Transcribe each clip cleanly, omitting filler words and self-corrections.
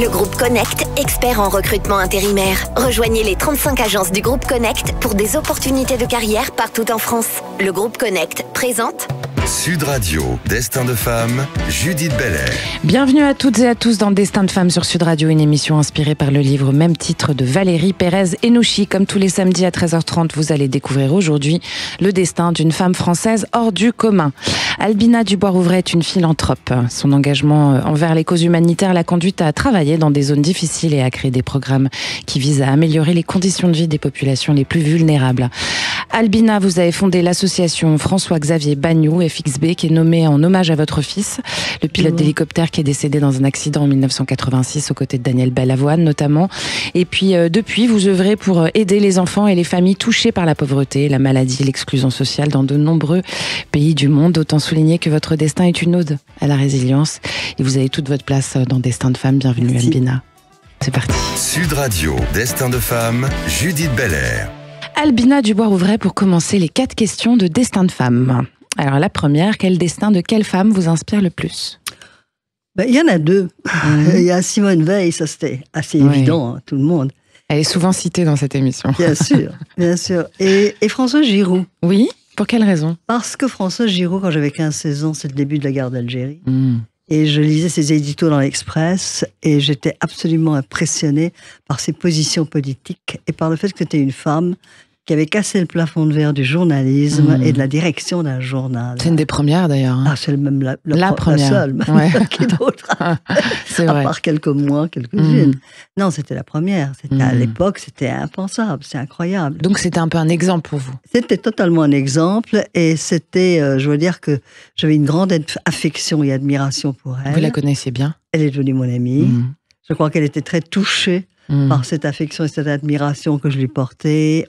Le groupe Connect, expert en recrutement intérimaire. Rejoignez les 35 agences du groupe Connect pour des opportunités de carrière partout en France. Le groupe Connect présente Sud Radio, Destin de femme, Judith Belair. Bienvenue à toutes et à tous dans Destin de femme sur Sud Radio, une émission inspirée par le livre même titre de Valérie Pérez-Henouchi. Comme tous les samedis à 13h30, vous allez découvrir aujourd'hui le destin d'une femme française hors du commun. Albina Dubois-Rouvray est une philanthrope. Son engagement envers les causes humanitaires l'a conduite à travailler dans des zones difficiles et à créer des programmes qui visent à améliorer les conditions de vie des populations les plus vulnérables. Albina, vous avez fondé l'association François-Xavier Bagnoud, FXB, qui est nommée en hommage à votre fils, le pilote d'hélicoptère qui est décédé dans un accident en 1986 aux côtés de Daniel Balavoine notamment. Et puis depuis, vous œuvrez pour aider les enfants et les familles touchées par la pauvreté, la maladie, l'exclusion sociale dans de nombreux pays du monde. Autant souligner que votre destin est une ode à la résilience. Et vous avez toute votre place dans Destin de femme. Bienvenue. Merci. Albina. C'est parti. Sud Radio, Destin de femme, Judith Belair. Albina Dubois-Rouvray, pour commencer, les 4 questions de Destin de femme. Alors la première, quel destin de quelle femme vous inspire le plus ? Il y en a 2. Il y a Simone Veil, ça c'était assez évident, tout le monde. Elle est souvent citée dans cette émission. Bien sûr, bien sûr. Et François Giroud. Oui, pour quelle raison ? Parce que François Giroud, quand j'avais 15-16 ans, c'est le début de la guerre d'Algérie. Et je lisais ses éditos dans l'Express et j'étais absolument impressionnée par ses positions politiques et par le fait que c'était une femme qui avait cassé le plafond de verre du journalisme et de la direction d'un journal. C'est une des premières d'ailleurs. Hein. Ah, c'est même la première. La seule. Qui d'autre C'est vrai. À part quelques mois, quelques-unes. Non, c'était la première. C'était à l'époque, c'était impensable, c'est incroyable. Donc c'était un peu un exemple pour vous. C'était totalement un exemple et c'était, je veux dire que j'avais une grande affection et admiration pour elle. Vous la connaissiez bien ? Elle est devenue mon amie. Je crois qu'elle était très touchée par cette affection et cette admiration que je lui portais.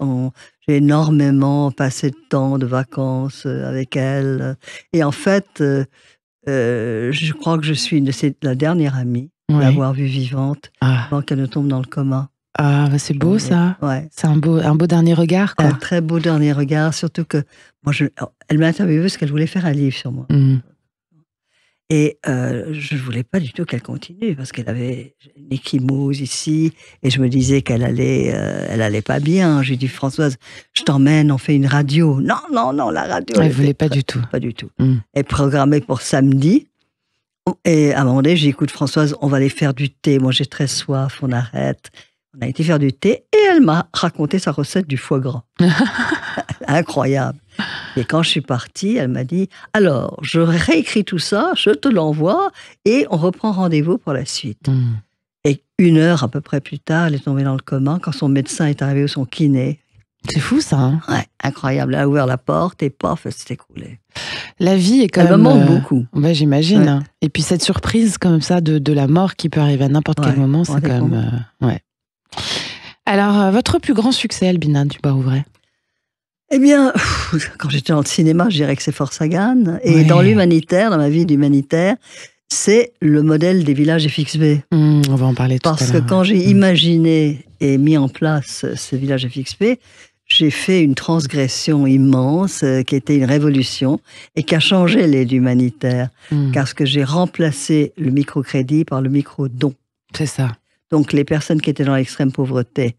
J'ai énormément passé de temps, de vacances avec elle. Et en fait, je crois que je suis la dernière amie à l'avoir vue vivante avant qu'elle ne tombe dans le coma. Ah, bah c'est beau ça. Ouais. C'est un beau dernier regard, quoi. Un très beau dernier regard, surtout que moi, elle m'a interviewé parce qu'elle voulait faire un livre sur moi. Et je ne voulais pas du tout qu'elle continue, parce qu'elle avait une échymose ici, et je me disais qu'elle allait pas bien. J'ai dit, Françoise, je t'emmène, on fait une radio. Non, la radio. Elle ne voulait pas du tout. Pas du tout. Elle est programmée pour samedi. Et à un moment donné, j'ai dit, écoute, Françoise, on va aller faire du thé. Moi, j'ai très soif, on arrête. On a été faire du thé, et elle m'a raconté sa recette du foie gras. Incroyable. Et quand je suis partie, elle m'a dit, alors, je réécris tout ça, je te l'envoie, et on reprend rendez-vous pour la suite. Et 1 heure à peu près plus tard, elle est tombée dans le coma quand son médecin est arrivé ou son kiné. C'est fou ça. Hein, ouais, incroyable. Elle a ouvert la porte et paf, elle s'est écroulée. La vie est quand même... Elle me manque beaucoup. Bah, j'imagine. Ouais. Et puis cette surprise comme ça de la mort qui peut arriver à n'importe quel moment, c'est quand même... Alors, votre plus grand succès, Albina Dubois-Rouvray ? Eh bien, quand j'étais dans le cinéma, je dirais que c'est Force Sagan. Et dans l'humanitaire, dans ma vie d'humanitaire, c'est le modèle des villages FXB. On va en parler tout à l'heure. Parce que quand j'ai imaginé et mis en place ces villages FXB, j'ai fait une transgression immense qui était une révolution et qui a changé l'aide humanitaire. Parce que j'ai remplacé le microcrédit par le micro-don. C'est ça. Donc les personnes qui étaient dans l'extrême pauvreté,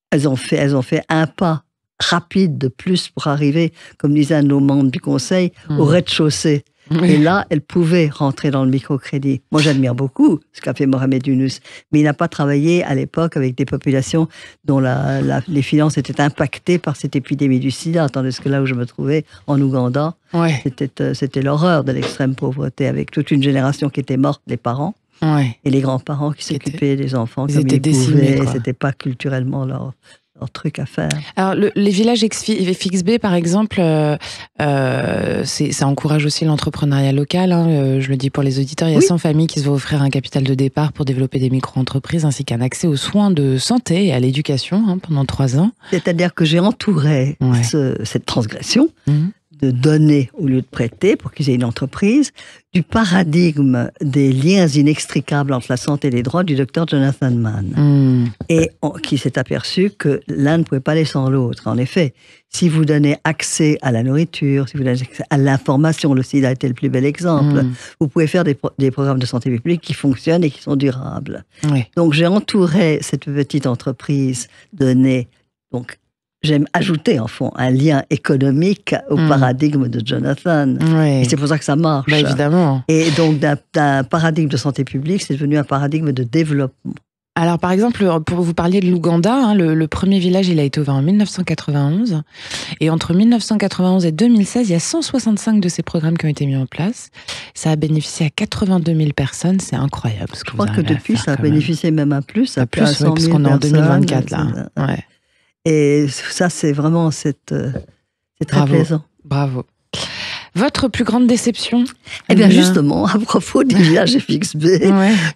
elles ont fait un pas rapide de plus pour arriver, comme disaient un de nos membres du conseil, au rez-de-chaussée. Et là, elles pouvaient rentrer dans le microcrédit. Moi, j'admire beaucoup ce qu'a fait Mohamed Younous, mais il n'a pas travaillé à l'époque avec des populations dont les finances étaient impactées par cette épidémie du sida, tandis que là où je me trouvais, en Ouganda, c'était l'horreur de l'extrême pauvreté, avec toute une génération qui était morte, les parents, et les grands-parents qui s'occupaient des enfants comme ils pouvaient. C'était pas culturellement leur truc à faire. Alors, les villages FXB, par exemple, ça encourage aussi l'entrepreneuriat local. Hein, je le dis pour les auditeurs, il y a 100 familles qui se vont offrir un capital de départ pour développer des micro-entreprises, ainsi qu'un accès aux soins de santé et à l'éducation pendant 3 ans. C'est-à-dire que j'ai entouré cette transgression donner au lieu de prêter pour qu'ils aient une entreprise, du paradigme des liens inextricables entre la santé et les droits du docteur Jonathan Mann. Et qui s'est aperçu que l'un ne pouvait pas aller sans l'autre. En effet, si vous donnez accès à la nourriture, si vous donnez accès à l'information, le sida était le plus bel exemple, vous pouvez faire des programmes de santé publique qui fonctionnent et qui sont durables. Oui. Donc j'ai entouré cette petite entreprise donnée, donc j'aime ajouter, en fond, un lien économique au paradigme de Jonathan. Oui. Et c'est pour ça que ça marche. Bah, évidemment. Et donc, d'un paradigme de santé publique, c'est devenu un paradigme de développement. Alors, par exemple, pour vous parler de l'Ouganda, hein, le premier village, il a été ouvert en 1991. Et entre 1991 et 2016, il y a 165 de ces programmes qui ont été mis en place. Ça a bénéficié à 82 000 personnes. C'est incroyable. Je crois que depuis, ça a bénéficié même à plus. À plus, ouais, parce qu'on est en 2024, là. Ouais. Et ça, c'est vraiment c'est très plaisant. Bravo. Votre plus grande déception? Eh bien, justement, à propos du village FXB,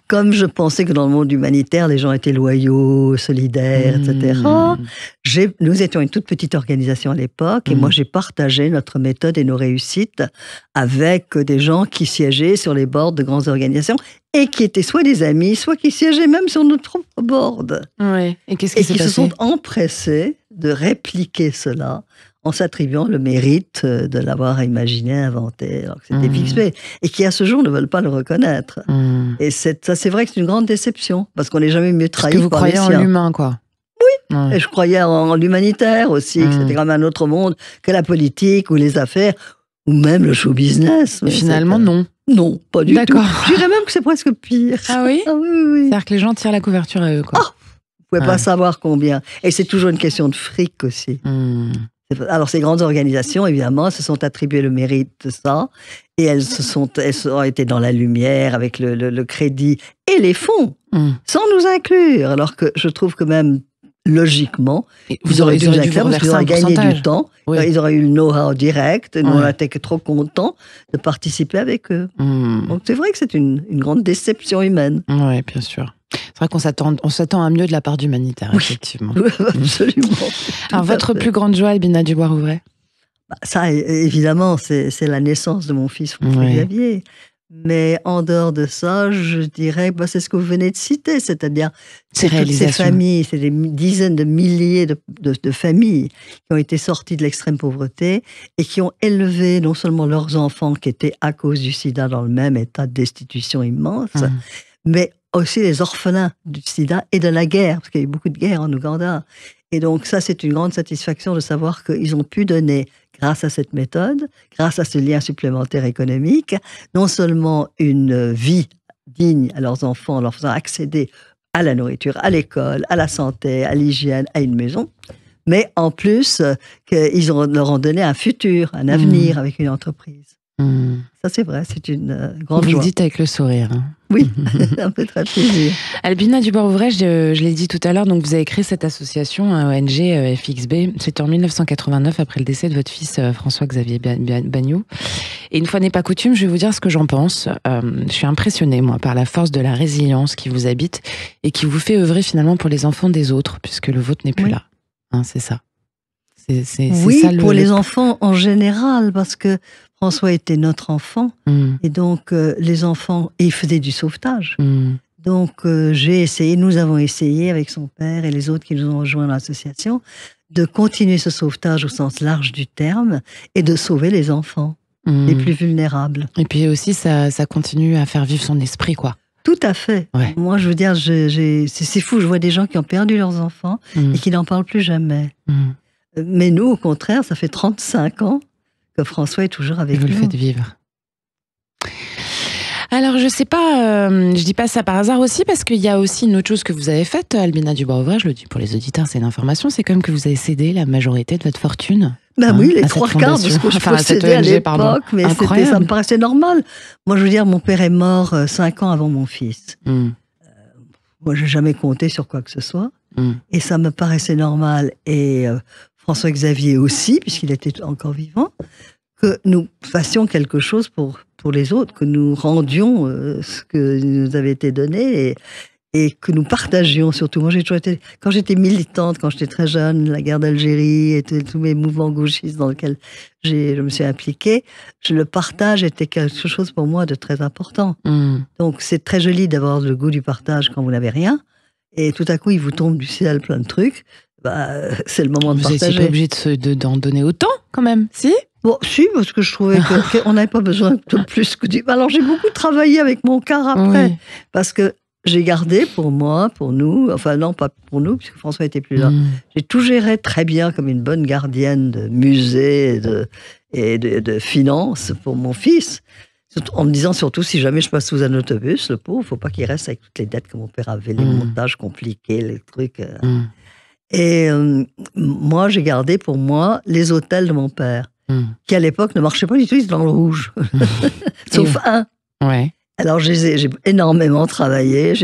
comme je pensais que dans le monde humanitaire, les gens étaient loyaux, solidaires, etc., nous étions une toute petite organisation à l'époque, et moi, j'ai partagé notre méthode et nos réussites avec des gens qui siégeaient sur les boards de grandes organisations et qui étaient soit des amis, soit qui siégeaient même sur notre propre board. Ouais. Et qu'est-ce qui s'est passé? Se sont empressés de répliquer cela en s'attribuant le mérite de l'avoir imaginé, inventé, alors que c'était FXB, et qui à ce jour ne veulent pas le reconnaître. Et ça, c'est vrai que c'est une grande déception, parce qu'on n'est jamais mieux trahi par les siens. Parce que vous croyez en l'humain, quoi. Oui, et je croyais en l'humanitaire aussi, que c'était quand même un autre monde que la politique ou les affaires, ou même le show business. Mais finalement, non. Non, pas du tout. D'accord. Je dirais même que c'est presque pire. Ah oui? Ah oui. C'est-à-dire que les gens tirent la couverture à eux, quoi. Oh, vous pouvez pas savoir combien. Et c'est toujours une question de fric aussi. Alors, ces grandes organisations, évidemment, se sont attribuées le mérite de ça, et elles ont été dans la lumière avec le crédit et les fonds, sans nous inclure. Alors que je trouve que même, logiquement, ils auraient dû nous inclure parce qu'ils auraient gagné du temps, ils auraient eu le know-how direct, et nous, on était que trop contents de participer avec eux. Donc, c'est vrai que c'est une grande déception humaine. Oui, bien sûr. C'est vrai qu'on s'attend à mieux de la part d'humanitaire, effectivement. Absolument. Alors, votre plus grande joie, Albina Dubois-Rouvray? Ça, évidemment, c'est la naissance de mon fils François Xavier. Mais en dehors de ça, je dirais, c'est ce que vous venez de citer, c'est-à-dire toutes ces familles, c'est des dizaines de milliers de familles qui ont été sorties de l'extrême pauvreté et qui ont élevé non seulement leurs enfants qui étaient à cause du sida dans le même état de destitution immense, mais aussi les orphelins du sida et de la guerre, parce qu'il y a eu beaucoup de guerres en Ouganda. Et donc ça, c'est une grande satisfaction de savoir qu'ils ont pu donner, grâce à cette méthode, grâce à ce lien supplémentaire économique, non seulement une vie digne à leurs enfants, en leur faisant accéder à la nourriture, à l'école, à la santé, à l'hygiène, à une maison, mais en plus, qu'ils leur ont donné un futur, un avenir avec une entreprise. Ça, c'est vrai, c'est une grande joie. Vous le dites avec le sourire. Hein. Oui, ça me fait très plaisir. Albina Dubois-Rouvray, je l'ai dit tout à l'heure, donc vous avez créé cette association, ONG FXB. C'était en 1989, après le décès de votre fils François-Xavier Bagnoud. Et une fois n'est pas coutume, je vais vous dire ce que j'en pense. Je suis impressionnée, moi, par la force de la résilience qui vous habite et qui vous fait œuvrer finalement pour les enfants des autres, puisque le vôtre n'est plus là. Hein, c'est ça. Oui, ça, pour les enfants en général, parce que François était notre enfant, et donc les enfants, et il faisait du sauvetage. Donc nous avons essayé avec son père et les autres qui nous ont rejoints dans l'association, de continuer ce sauvetage au sens large du terme, et de sauver les enfants les plus vulnérables. Et puis aussi, ça continue à faire vivre son esprit, quoi. Tout à fait. Ouais. Moi, je veux dire, c'est fou, je vois des gens qui ont perdu leurs enfants et qui n'en parlent plus jamais. Mais nous, au contraire, ça fait 35 ans que François est toujours avec nous. Vous le faites vivre. Alors, je sais pas, je dis pas ça par hasard aussi, parce qu'il y a aussi une autre chose que vous avez faite, Albina Dubois-Rouvray, je le dis pour les auditeurs, c'est l'information, c'est quand même que vous avez cédé la majorité de votre fortune. Oui, les 3/4 de ce que je possédais à l'époque, mais ça me paraissait normal. Moi, je veux dire, mon père est mort 5 ans avant mon fils. Moi, j'ai jamais compté sur quoi que ce soit, et ça me paraissait normal, et François-Xavier aussi, puisqu'il était encore vivant, que nous fassions quelque chose pour les autres, que nous rendions ce que nous avait été donné. et que nous partagions surtout. Moi, j'ai toujours été, quand j'étais militante, quand j'étais très jeune, la guerre d'Algérie et tous mes mouvements gauchistes dans lesquels je me suis impliquée, le partage était quelque chose pour moi de très important. Donc, c'est très joli d'avoir le goût du partage quand vous n'avez rien, et tout à coup, il vous tombe du ciel plein de trucs. C'est le moment de partager. Vous n'étiez pas obligé d'en donner autant, quand même, si? Bon, si, parce que je trouvais qu'on n'avait pas besoin de plus que du... Alors, j'ai beaucoup travaillé avec mon quart après, parce que j'ai gardé pour moi, pour nous, enfin non, pas pour nous, puisque François était plus là. J'ai tout géré très bien comme une bonne gardienne de musée et de finances pour mon fils, en me disant surtout, si jamais je passe sous un autobus, le pauvre, il ne faut pas qu'il reste avec toutes les dettes que mon père avait, les montages compliqués, les trucs... Et moi, j'ai gardé pour moi les hôtels de mon père, qui à l'époque ne marchaient pas du tout, ils étaient dans le rouge. Sauf un. Ouais. Alors j'ai énormément travaillé,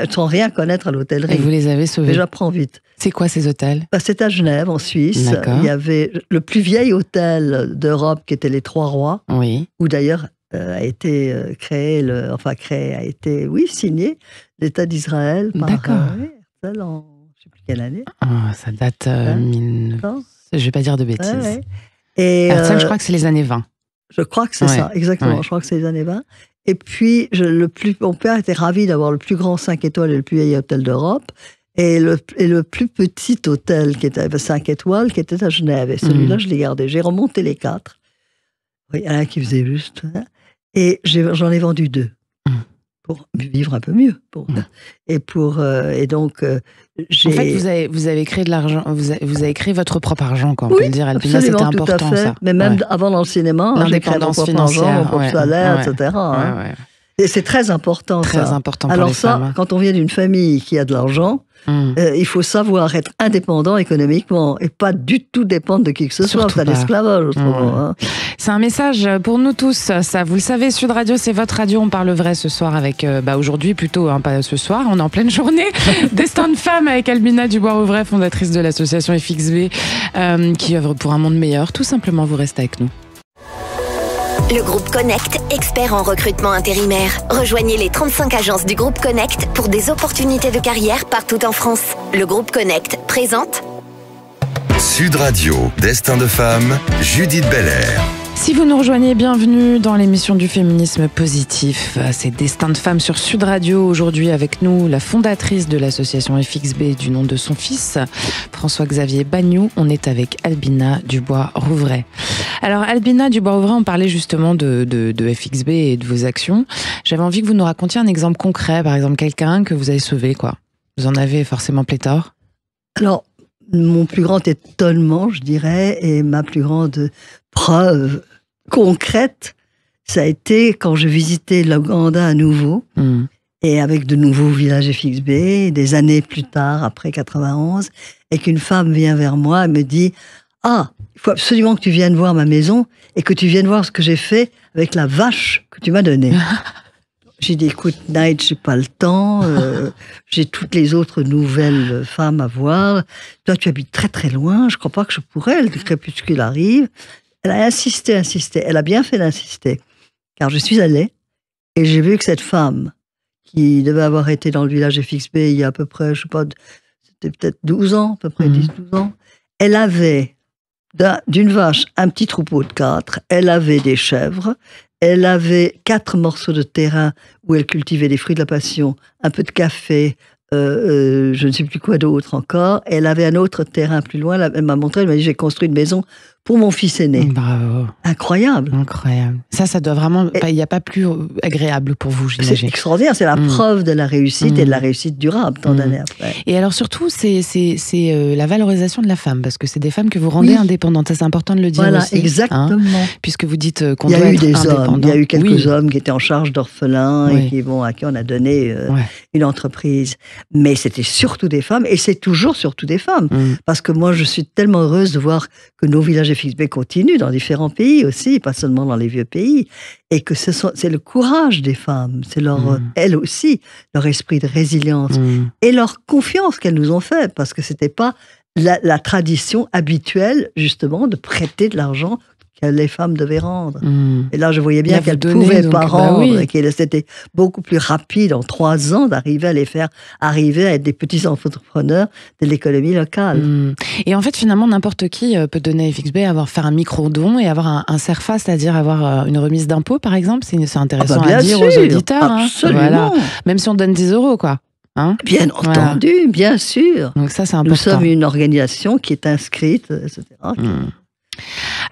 sans rien connaître à l'hôtellerie. Et vous les avez sauvés? J'apprends vite. C'est quoi ces hôtels? C'est à Genève, en Suisse. Il y avait le plus vieil hôtel d'Europe, qui était les Trois Rois, où d'ailleurs a été signé l'État d'Israël par Herzl en je ne sais plus quelle année. Ça date, je ne vais pas dire de bêtises. Ouais. Et Herzl, je crois que c'est les années 20. Je crois que c'est ça, exactement. Ouais. Je crois que c'est les années 20. Et puis, mon père était ravi d'avoir le plus grand 5 étoiles et le plus vieil hôtel d'Europe. Et le plus petit hôtel, qui était 5 étoiles, qui était à Genève. Et celui-là, je l'ai gardé. J'ai remonté les 4. Il y en a un qui faisait juste. Et j'en ai vendu 2. Pour vivre un peu mieux. Et donc, j'ai... En fait, vous avez créé de l'argent, vous avez créé votre propre argent, quoi, on peut le dire, Albina, c'était important, tout à fait. Ça. Mais même avant dans le cinéma, j'ai créé mon propre argent, mon propre salaire, etc. Et c'est très important, très important pour Alors les femmes. Quand on vient d'une famille qui a de l'argent, il faut savoir être indépendant économiquement et pas du tout dépendre de qui que ce soit. C'est l'esclavage, autrement. C'est un message pour nous tous, ça. Vous le savez, Sud Radio, c'est votre radio. On parle vrai ce soir avec, aujourd'hui plutôt, pas ce soir, on est en pleine journée. Destin de femme avec Albina Dubois-Rouvray, fondatrice de l'association FXB, qui œuvre pour un monde meilleur. Tout simplement, vous restez avec nous. Le groupe Connect, expert en recrutement intérimaire. Rejoignez les 35 agences du groupe Connect pour des opportunités de carrière partout en France. Le groupe Connect présente Sud Radio, Destin de femme, Judith Belair. Si vous nous rejoignez, bienvenue dans l'émission du féminisme positif. C'est Destin de femme sur Sud Radio. Aujourd'hui avec nous, la fondatrice de l'association FXB du nom de son fils, François-Xavier Bagnoud. On est avec Albina Dubois-Rouvray. Alors Albina Dubois-Rouvray, on parlait justement de FXB et de vos actions. J'avais envie que vous nous racontiez un exemple concret, par exemple quelqu'un que vous avez sauvé, quoi. Vous en avez forcément pléthore. Alors, mon plus grand étonnement, je dirais, et ma plus grande preuve concrète, ça a été quand je visitais l'Ouganda à nouveau, et avec de nouveaux villages FXB, des années plus tard, après 91, et qu'une femme vient vers moi et me dit « Ah, il faut absolument que tu viennes voir ma maison et que tu viennes voir ce que j'ai fait avec la vache que tu m'as donnée. » J'ai dit, écoute, Night, j'ai pas le temps, j'ai toutes les autres nouvelles femmes à voir. Toi, tu habites très très loin, je crois pas que je pourrais, le crépuscule arrive. Elle a insisté. Elle a bien fait d'insister. Car je suis allée et j'ai vu que cette femme, qui devait avoir été dans le village FXB il y a à peu près, je sais pas, c'était peut-être 12 ans, à peu près 10-12 ans, elle avait d'une vache un petit troupeau de 4, elle avait des chèvres, elle avait 4 morceaux de terrain où elle cultivait des fruits de la passion, un peu de café, je ne sais plus quoi d'autre encore. Elle avait un autre terrain plus loin, elle m'a montré, elle m'a dit, j'ai construit une maison pour mon fils aîné. Bravo. Incroyable. Incroyable. Ça doit vraiment... Il n'y a pas plus agréable pour vous, j'imagine. C'est extraordinaire, c'est la preuve de la réussite et de la réussite durable, tant d'années après. Et alors surtout, c'est la valorisation de la femme, parce que c'est des femmes que vous rendez indépendantes. Ça, c'est important de le dire aussi. Voilà, exactement. Puisque vous dites qu'on doit être indépendant. Il y a eu quelques hommes qui étaient en charge d'orphelins et à qui on a donné une entreprise. Mais c'était surtout des femmes, et c'est toujours surtout des femmes. Parce que moi, je suis tellement heureuse de voir que nos villages FXB continuent dans différents pays aussi, pas seulement dans les vieux pays, et que c'est le courage des femmes, c'est elles aussi, leur esprit de résilience et leur confiance qu'elles nous ont fait, parce que c'était pas la tradition habituelle, justement, de prêter de l'argent que les femmes devaient rendre. Et là, je voyais bien qu'elles ne donner, pouvaient donc, pas rendre, oui. et que c'était beaucoup plus rapide en 3 ans d'arriver à les faire arriver à être des petits entrepreneurs de l'économie locale. Et en fait, finalement, n'importe qui peut donner à FXB, faire un micro-don et avoir un CERFA, c'est-à-dire avoir une remise d'impôt, par exemple. C'est intéressant à dire aux auditeurs. Absolument. Voilà. Même si on donne 10 €, quoi. Hein, bien entendu, bien sûr. Donc ça, c'est important. Nous sommes une organisation qui est inscrite, etc.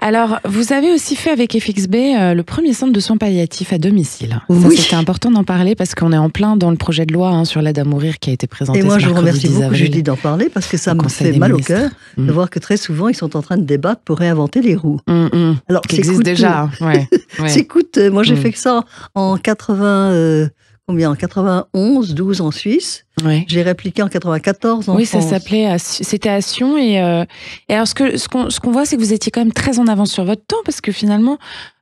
Alors, vous avez aussi fait avec FXB le premier centre de soins palliatifs à domicile. Oui. Ça, c'était important d'en parler parce qu'on est en plein dans le projet de loi sur l'aide à mourir qui a été présenté. Et moi, je vous remercie beaucoup, avril, Judy, d'en parler parce que ça me fait mal au cœur de voir que très souvent, ils sont en train de débattre pour réinventer les roues. Alors, qui existe déjà. Ouais. C'est coûteux. Moi, j'ai fait que ça en 91, 12 en Suisse. Ouais. J'ai répliqué en 94 en France. Oui, ça s'appelait, c'était à Sion. Et alors, ce qu'on voit, c'est que vous étiez quand même très en avance sur votre temps, parce que finalement,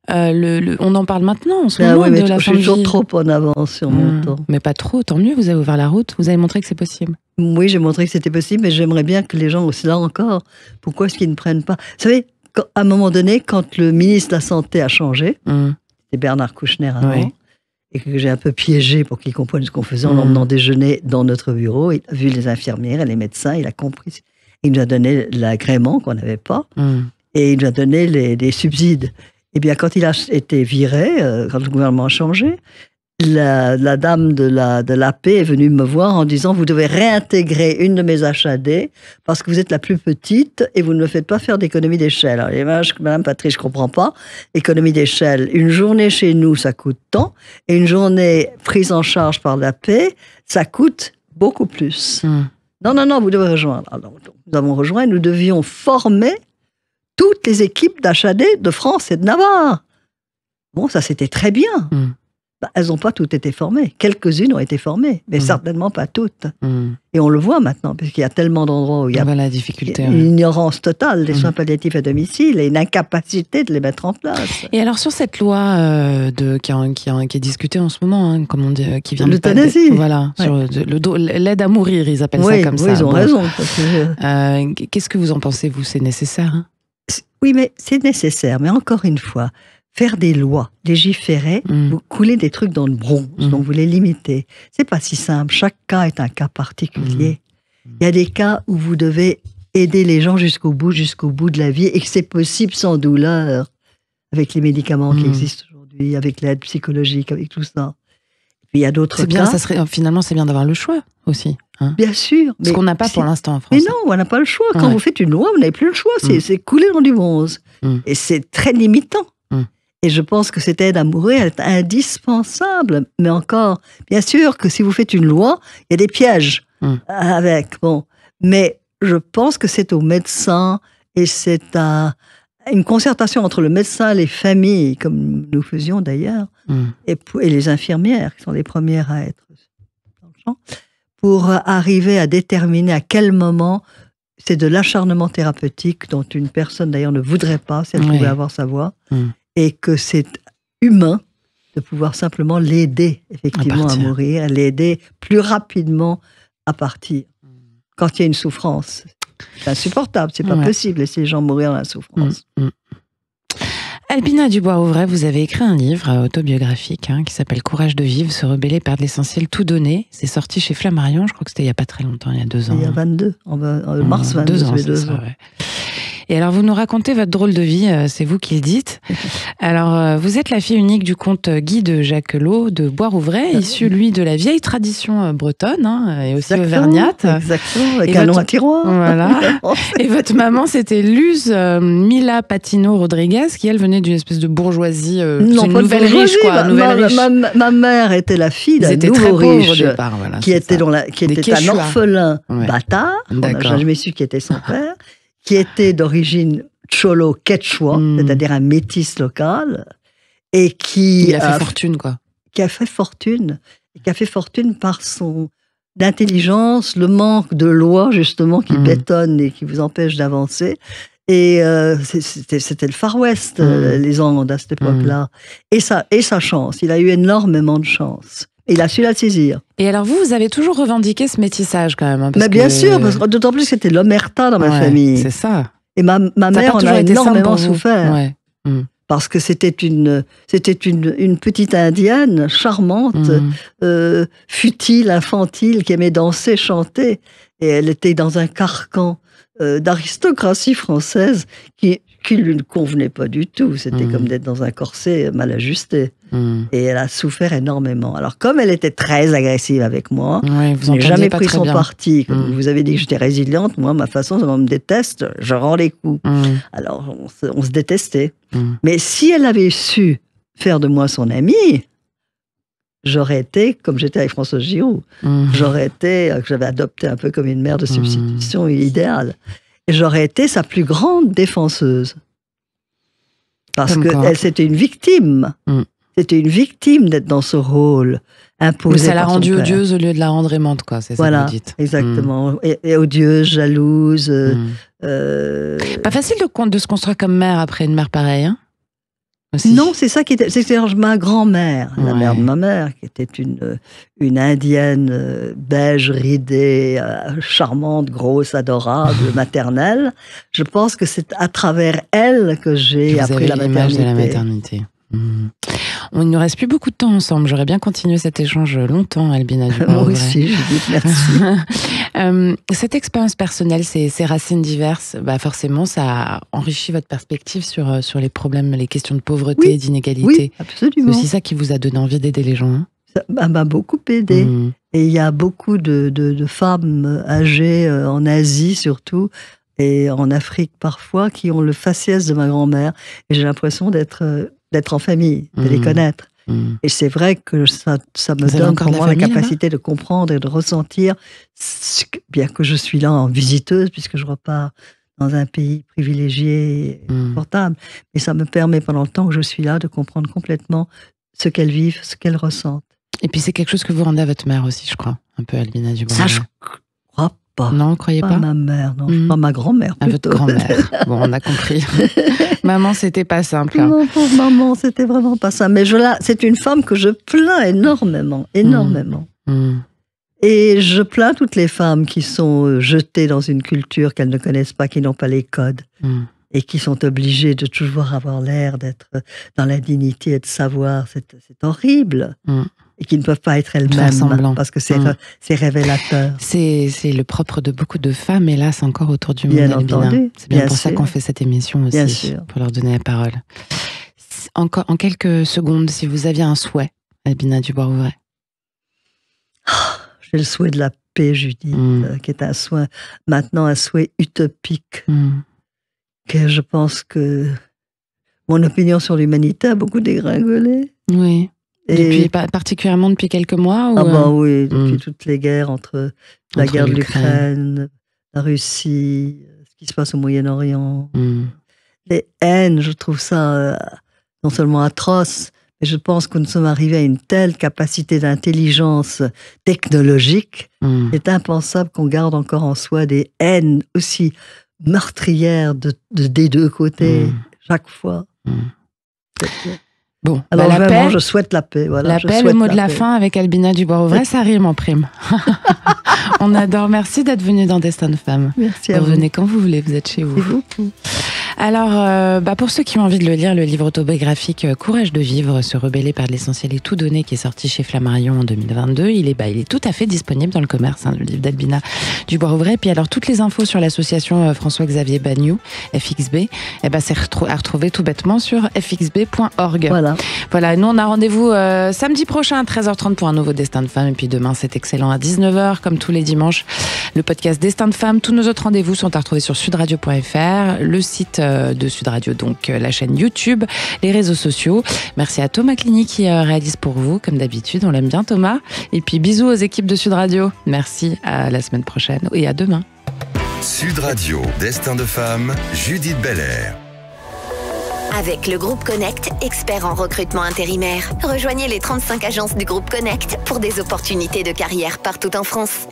on en parle maintenant, en ce moment, oui, de la fin de vie. Je suis toujours trop en avance sur mon temps. Mais pas trop, tant mieux, vous avez ouvert la route, vous avez montré que c'est possible. Oui, j'ai montré que c'était possible, mais j'aimerais bien que les gens aussi, là encore, pourquoi est-ce qu'ils ne prennent pas... Vous savez, à un moment donné, quand le ministre de la Santé a changé, c'était Bernard Kouchner avant, et que j'ai un peu piégé pour qu'il comprenne ce qu'on faisait en l'emmenant déjeuner dans notre bureau. Il a vu les infirmières et les médecins, il a compris. Il nous a donné l'agrément qu'on n'avait pas, et il nous a donné les subsides. Eh bien, quand il a été viré, quand le gouvernement a changé, la dame de l'AP est venue me voir en disant « Vous devez réintégrer une de mes HAD parce que vous êtes la plus petite et vous ne me faites pas faire d'économie d'échelle. » Alors, Madame Patrice, je ne comprends pas. Économie d'échelle, une journée chez nous, ça coûte tant, et une journée prise en charge par l'AP, ça coûte beaucoup plus. Non, vous devez rejoindre. Alors, nous avons rejoint et nous devions former toutes les équipes d'HAD de France et de Navarre. Bon, ça, c'était très bien. Elles n'ont pas toutes été formées. Quelques-unes ont été formées, mais certainement pas toutes. Et on le voit maintenant, puisqu'il y a tellement d'endroits où il y a la difficulté, une ignorance totale des soins palliatifs à domicile et une incapacité de les mettre en place. Et alors sur cette loi qui est discutée en ce moment, comme on dit, qui vient l'euthanasie. Voilà, sur l'aide à mourir, ils appellent ça comme ça. Oui, ils ont raison. Qu'est-ce que vous en pensez, vous? C'est nécessaire? Oui, mais c'est nécessaire. Mais encore une fois, faire des lois, légiférer, vous coulez des trucs dans le bronze, donc vous les limitez. C'est pas si simple. Chaque cas est un cas particulier. Il y a des cas où vous devez aider les gens jusqu'au bout de la vie, et que c'est possible sans douleur, avec les médicaments qui existent aujourd'hui, avec l'aide psychologique, avec tout ça. Et puis il y a d'autres cas. Bien, finalement, c'est bien d'avoir le choix aussi. Bien sûr. Ce qu'on n'a pas pour l'instant en France. Mais non, on n'a pas le choix. Quand vous faites une loi, vous n'avez plus le choix. C'est couler dans du bronze. Et c'est très limitant. Et je pense que cette aide à mourir est indispensable. Mais encore, bien sûr que si vous faites une loi, il y a des pièges avec. Bon. Mais je pense que c'est aux médecins et c'est une concertation entre le médecin, les familles, comme nous faisions d'ailleurs, et les infirmières, qui sont les premières à être dans le champ, pour arriver à déterminer à quel moment c'est de l'acharnement thérapeutique dont une personne d'ailleurs ne voudrait pas si elle pouvait avoir sa voix, et que c'est humain de pouvoir simplement l'aider effectivement à mourir, l'aider plus rapidement à partir. Quand il y a une souffrance, c'est insupportable, c'est pas possible de laisser les gens mourir dans la souffrance. Albina Dubois-Ouvray, vous avez écrit un livre autobiographique qui s'appelle « Courage de vivre, se rebeller, perdre l'essentiel, tout donner ». C'est sorti chez Flammarion, je crois que c'était il n'y a pas très longtemps, il y a 2 ans. Il y a 22, en mars 22, 2 ans. Et alors, vous nous racontez votre drôle de vie, c'est vous qui le dites. Alors, vous êtes la fille unique du comte Guy de Jacquelot de Bois-Rouvray, issu, lui, de la vieille tradition bretonne, et aussi auvergnate. Exactement, avec un long à tiroir. Voilà. Et votre maman, c'était Luz Mila Patino Rodriguez, qui, elle, venait d'une espèce de bourgeoisie, une nouvelle riche, quoi. Ma mère était la fille d'un nouveau riche, qui était un orphelin bâtard, on n'a jamais su qui était son père, qui était d'origine cholo quechua, c'est-à-dire un métis local, et qui... Il a fait fortune, quoi. Qui a fait fortune par son intelligence, le manque de loi, justement, qui bétonne et qui vous empêche d'avancer. Et c'était le Far West, les Andes, à cette époque-là. Et sa chance, il a eu énormément de chance. Et il a su la saisir. Et alors vous avez toujours revendiqué ce métissage quand même. Mais bien sûr, parce que d'autant plus que c'était l'omerta dans ma famille. C'est ça. Et ma mère en a énormément souffert. Parce que c'était une petite indienne charmante, futile, infantile, qui aimait danser, chanter. Et elle était dans un carcan d'aristocratie française qui lui ne convenait pas du tout. C'était comme d'être dans un corset mal ajusté. Et elle a souffert énormément. Alors, comme elle était très agressive avec moi, je n'ai jamais pris son parti. Comme vous avez dit que j'étais résiliente, moi, ma façon, on me déteste, je rends les coups. Alors, on se détestait. Mais si elle avait su faire de moi son amie, j'aurais été, comme j'étais avec Françoise Giroud, j'avais adopté un peu comme une mère de substitution idéale. Et j'aurais été sa plus grande défenseuse. Parce que c'était une victime. C'était une victime d'être dans ce rôle imposé. Mais ça l'a rendue odieuse au lieu de la rendre aimante, quoi. C'est ça que vous dites. Exactement. Et odieuse, jalouse. Pas facile de se construire comme mère après une mère pareille, hein? Aussi. Non, c'est ça qui était. C'était ma grand-mère, la mère de ma mère, qui était une indienne beige, ridée, charmante, grosse, adorable, maternelle. Je pense que c'est à travers elle que j'ai appris la maternité. De la maternité. Il ne nous reste plus beaucoup de temps ensemble. J'aurais bien continué cet échange longtemps, Albina Dubois. Moi aussi, Judith, merci. Cette expérience personnelle, ces racines diverses, forcément, ça a enrichi votre perspective sur les problèmes, les questions de pauvreté, d'inégalité. Oui, absolument. C'est aussi ça qui vous a donné envie d'aider les gens. Hein? Ça m'a beaucoup aidé. Et il y a beaucoup de femmes âgées en Asie, surtout, et en Afrique parfois, qui ont le faciès de ma grand-mère. Et j'ai l'impression d'être en famille, de les connaître. Et c'est vrai que ça me donne pour moi la capacité de comprendre et de ressentir, bien que je suis là en visiteuse, puisque je repars dans un pays privilégié et confortable. Mais ça me permet, pendant le temps que je suis là, de comprendre complètement ce qu'elles vivent, ce qu'elles ressentent. Et puis c'est quelque chose que vous rendez à votre mère aussi, je crois, un peu, Albina Dubois. Ça, je crois pas. Non, vous croyez pas? Ma mère, non. Pas ma grand-mère. À votre grand-mère. Bon, on a compris. Maman, c'était pas simple. Hein. Non, pauvre maman, c'était vraiment pas ça. Mais c'est une femme que je plains énormément, énormément. Et je plains toutes les femmes qui sont jetées dans une culture qu'elles ne connaissent pas, qui n'ont pas les codes. Et qui sont obligées de toujours avoir l'air d'être dans la dignité et de savoir. C'est horrible. Et qui ne peuvent pas être elles-mêmes, parce que c'est révélateur. C'est le propre de beaucoup de femmes, hélas, encore autour du monde, Albina. Entendu. C'est bien pour ça qu'on fait cette émission aussi, pour leur donner la parole. En quelques secondes, si vous aviez un souhait, Albina Dubois-Rouvray. J'ai le souhait de la paix, Judith, qui est un souhait utopique. Que je pense que mon opinion sur l'humanité a beaucoup dégringolé. Oui. Particulièrement depuis quelques mois oui, depuis toutes les guerres entre la guerre de l'Ukraine, la Russie, ce qui se passe au Moyen-Orient. Les haines, je trouve ça non seulement atroce, mais je pense que nous sommes arrivés à une telle capacité d'intelligence technologique, c'est impensable qu'on garde encore en soi des haines aussi meurtrières des deux côtés, chaque fois. Bon, alors vraiment, je souhaite la paix. Voilà, la paix, le mot de la fin avec Albina Dubois-Rouvray, ça rime en prime. On adore. Merci d'être venu dans Destin de Femme. Merci à vous. Revenez quand vous voulez, vous êtes chez vous. Alors, pour ceux qui ont envie de le lire, le livre autobiographique Courage de vivre, se rebeller par l'essentiel et tout donner, qui est sorti chez Flammarion en 2022, il est tout à fait disponible dans le commerce, le livre d'Albina Dubois-Rouvray. Puis alors, toutes les infos sur l'association François-Xavier Bagnoud, FXB, c'est à retrouver tout bêtement sur fxb.org. Voilà, nous on a rendez-vous samedi prochain à 13h30 pour un nouveau Destin de Femme. Et puis demain, c'est excellent à 19h, comme tous les dimanches, le podcast Destin de Femme. Tous nos autres rendez-vous sont à retrouver sur sudradio.fr, le site de Sud Radio, donc la chaîne YouTube, les réseaux sociaux. Merci à Thomas Clini qui réalise pour vous, comme d'habitude. On l'aime bien, Thomas. Et puis bisous aux équipes de Sud Radio. Merci, à la semaine prochaine et à demain. Sud Radio, Destin de Femme, Judith Belair. Avec le groupe Connect, expert en recrutement intérimaire. Rejoignez les 35 agences du groupe Connect pour des opportunités de carrière partout en France.